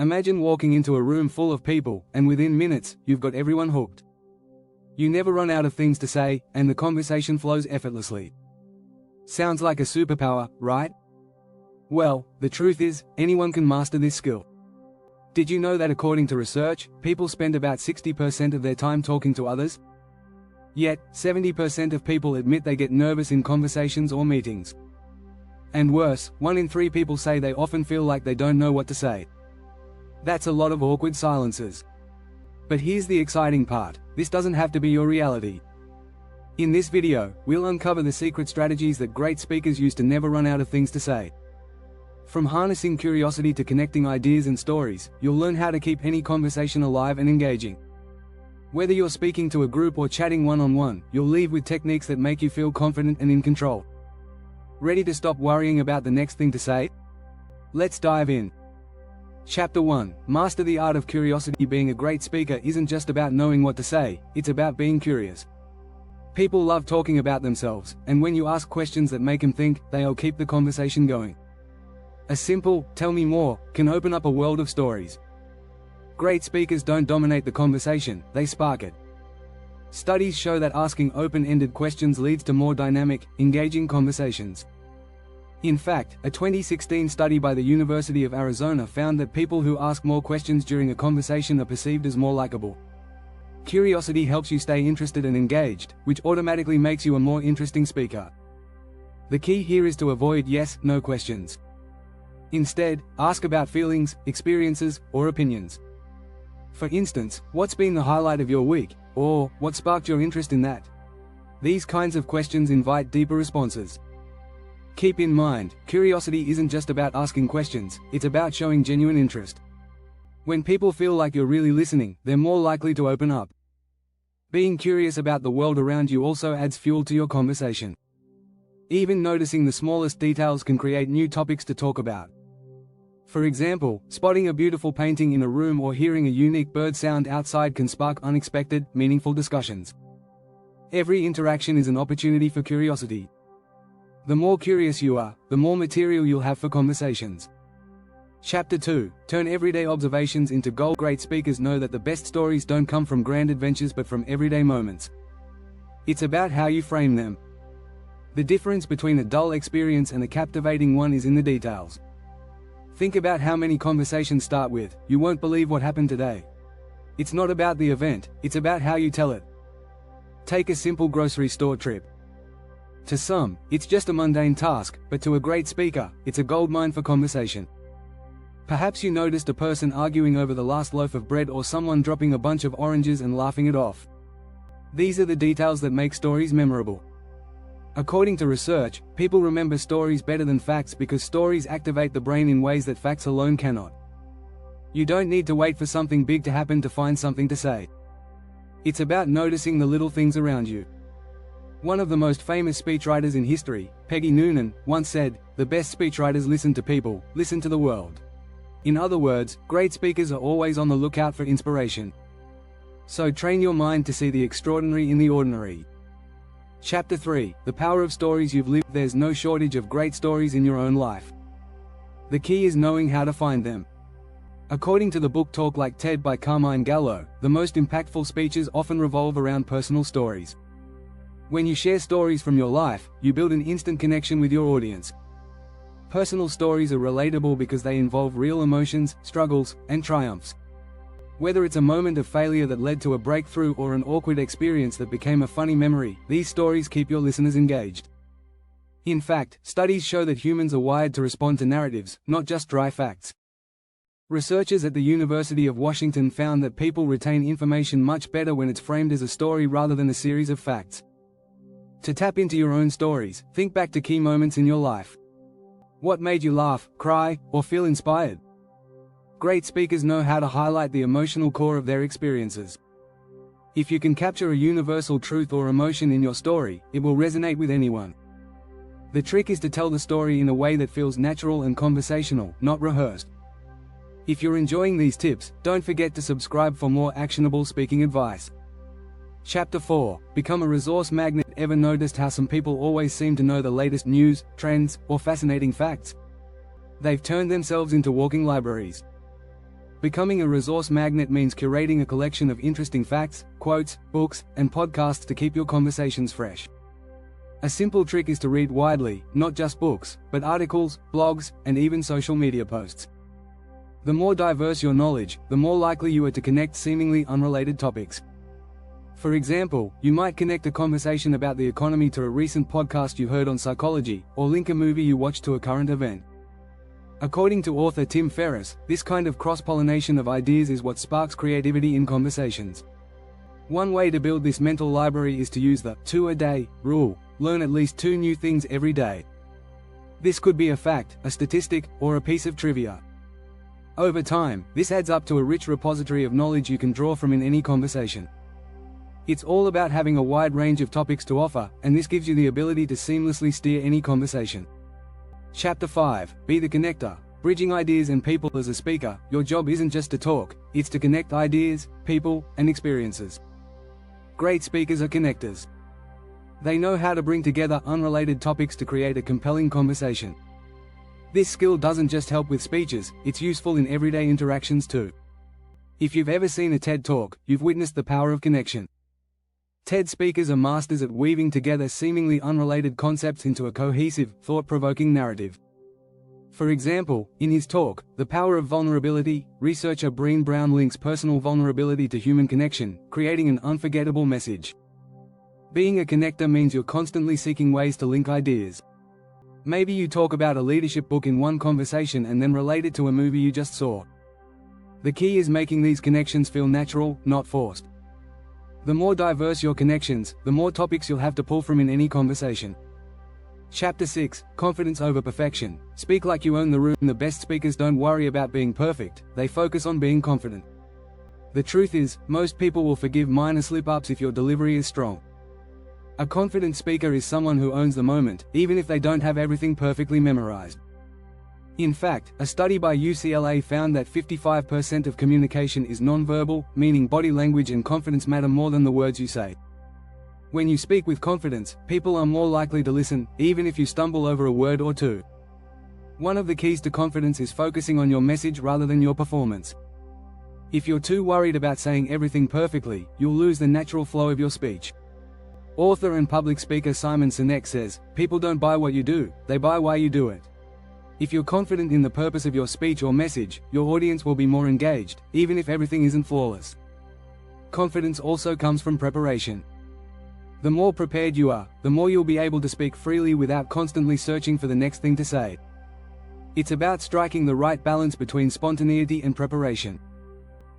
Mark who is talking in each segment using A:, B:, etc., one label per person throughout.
A: Imagine walking into a room full of people, and within minutes, you've got everyone hooked. You never run out of things to say, and the conversation flows effortlessly. Sounds like a superpower, right? Well, the truth is, anyone can master this skill. Did you know that according to research, people spend about 60% of their time talking to others? Yet, 70% of people admit they get nervous in conversations or meetings. And worse, 1 in 3 people say they often feel like they don't know what to say. That's a lot of awkward silences. But here's the exciting part, this doesn't have to be your reality. In this video, we'll uncover the secret strategies that great speakers use to never run out of things to say. From harnessing curiosity to connecting ideas and stories, you'll learn how to keep any conversation alive and engaging. Whether you're speaking to a group or chatting one-on-one, you'll leave with techniques that make you feel confident and in control. Ready to stop worrying about the next thing to say? Let's dive in. Chapter 1. Master the art of curiosity. Being a great speaker isn't just about knowing what to say, it's about being curious. People love talking about themselves, and when you ask questions that make them think, they'll keep the conversation going. A simple, "Tell me more," can open up a world of stories. Great speakers don't dominate the conversation, they spark it. Studies show that asking open-ended questions leads to more dynamic, engaging conversations. In fact, a 2016 study by the University of Arizona found that people who ask more questions during a conversation are perceived as more likable. Curiosity helps you stay interested and engaged, which automatically makes you a more interesting speaker. The key here is to avoid yes/no questions. Instead, ask about feelings, experiences, or opinions. For instance, what's been the highlight of your week? Or, what sparked your interest in that? These kinds of questions invite deeper responses. Keep in mind, curiosity isn't just about asking questions, it's about showing genuine interest. When people feel like you're really listening, they're more likely to open up. Being curious about the world around you also adds fuel to your conversation. Even noticing the smallest details can create new topics to talk about. For example, spotting a beautiful painting in a room or hearing a unique bird sound outside can spark unexpected, meaningful discussions. Every interaction is an opportunity for curiosity. The more curious you are, the more material you'll have for conversations. Chapter 2. Turn everyday observations into gold. Great speakers know that the best stories don't come from grand adventures but from everyday moments. It's about how you frame them. The difference between a dull experience and a captivating one is in the details. Think about how many conversations start with, "You won't believe what happened today." It's not about the event, it's about how you tell it. Take a simple grocery store trip. To some, it's just a mundane task, but to a great speaker, it's a goldmine for conversation. Perhaps you noticed a person arguing over the last loaf of bread or someone dropping a bunch of oranges and laughing it off. These are the details that make stories memorable. According to research, people remember stories better than facts because stories activate the brain in ways that facts alone cannot. You don't need to wait for something big to happen to find something to say. It's about noticing the little things around you. One of the most famous speechwriters in history, Peggy Noonan, once said, "The best speechwriters listen to people, listen to the world." In other words, great speakers are always on the lookout for inspiration. So train your mind to see the extraordinary in the ordinary. Chapter 3. The power of stories you've lived. There's no shortage of great stories in your own life. The key is knowing how to find them. According to the book Talk Like TED by Carmine Gallo, the most impactful speeches often revolve around personal stories. When you share stories from your life, you build an instant connection with your audience. Personal stories are relatable because they involve real emotions, struggles, and triumphs. Whether it's a moment of failure that led to a breakthrough or an awkward experience that became a funny memory, these stories keep your listeners engaged. In fact, studies show that humans are wired to respond to narratives, not just dry facts. Researchers at the University of Washington found that people retain information much better when it's framed as a story rather than a series of facts. To tap into your own stories, think back to key moments in your life. What made you laugh, cry, or feel inspired? Great speakers know how to highlight the emotional core of their experiences. If you can capture a universal truth or emotion in your story, it will resonate with anyone. The trick is to tell the story in a way that feels natural and conversational, not rehearsed. If you're enjoying these tips, don't forget to subscribe for more actionable speaking advice. Chapter 4. Become a resource magnet. Ever noticed how some people always seem to know the latest news, trends, or fascinating facts? They've turned themselves into walking libraries. Becoming a resource magnet means curating a collection of interesting facts, quotes, books, and podcasts to keep your conversations fresh. A simple trick is to read widely, not just books, but articles, blogs, and even social media posts. The more diverse your knowledge, the more likely you are to connect seemingly unrelated topics. For example, you might connect a conversation about the economy to a recent podcast you heard on psychology, or link a movie you watched to a current event. According to author Tim Ferriss, this kind of cross-pollination of ideas is what sparks creativity in conversations. One way to build this mental library is to use the 2-a-day rule. Learn at least 2 new things every day. This could be a fact, a statistic, or a piece of trivia. Over time, this adds up to a rich repository of knowledge you can draw from in any conversation. It's all about having a wide range of topics to offer, and this gives you the ability to seamlessly steer any conversation. Chapter 5. Be the connector. Bridging ideas and people. As a speaker, your job isn't just to talk, it's to connect ideas, people, and experiences. Great speakers are connectors. They know how to bring together unrelated topics to create a compelling conversation. This skill doesn't just help with speeches, it's useful in everyday interactions too. If you've ever seen a TED Talk, you've witnessed the power of connection. TED speakers are masters at weaving together seemingly unrelated concepts into a cohesive, thought-provoking narrative. For example, in his talk, The Power of Vulnerability, researcher Brené Brown links personal vulnerability to human connection, creating an unforgettable message. Being a connector means you're constantly seeking ways to link ideas. Maybe you talk about a leadership book in one conversation and then relate it to a movie you just saw. The key is making these connections feel natural, not forced. The more diverse your connections, the more topics you'll have to pull from in any conversation. Chapter 6. Confidence over perfection. Speak like you own the room. The best speakers don't worry about being perfect, they focus on being confident. The truth is, most people will forgive minor slip-ups if your delivery is strong. A confident speaker is someone who owns the moment, even if they don't have everything perfectly memorized. In fact, a study by UCLA found that 55% of communication is nonverbal, meaning body language and confidence matter more than the words you say. When you speak with confidence, people are more likely to listen, even if you stumble over a word or two. One of the keys to confidence is focusing on your message rather than your performance. If you're too worried about saying everything perfectly, you'll lose the natural flow of your speech. Author and public speaker Simon Sinek says, "People don't buy what you do, they buy why you do it." If you're confident in the purpose of your speech or message, your audience will be more engaged, even if everything isn't flawless. Confidence also comes from preparation. The more prepared you are, the more you'll be able to speak freely without constantly searching for the next thing to say. It's about striking the right balance between spontaneity and preparation.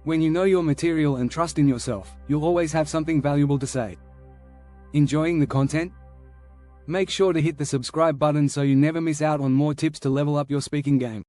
A: When you know your material and trust in yourself, you'll always have something valuable to say. Enjoying the content? Make sure to hit the subscribe button so you never miss out on more tips to level up your speaking game.